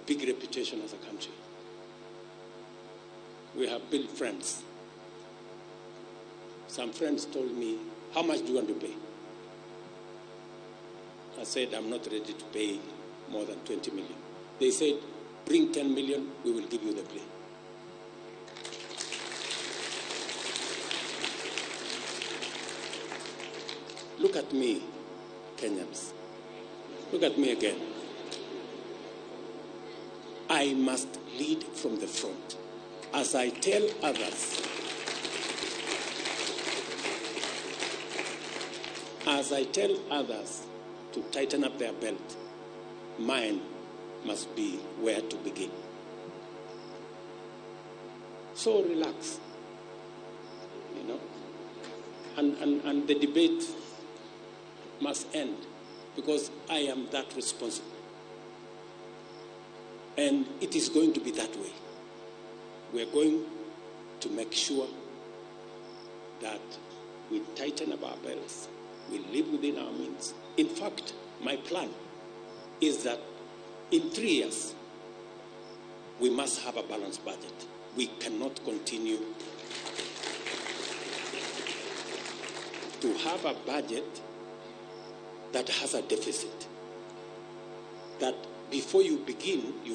big reputation as a country. We have built friends. Some friends told me, how much do you want to pay? I said, I'm not ready to pay more than 20 million. They said, bring 10 million, we will give you the plane. Look at me, Kenyans. Look at me again. I must lead from the front. As I tell others, to tighten up their belt, mine must be where to begin. So relax, you know, and the debate must end because I am that responsible. And it is going to be that way. We're going to make sure that we tighten up our belts, we live within our means. In fact, my plan is that in 3 years, we must have a balanced budget. We cannot continue to have a budget that has a deficit. That before you begin, you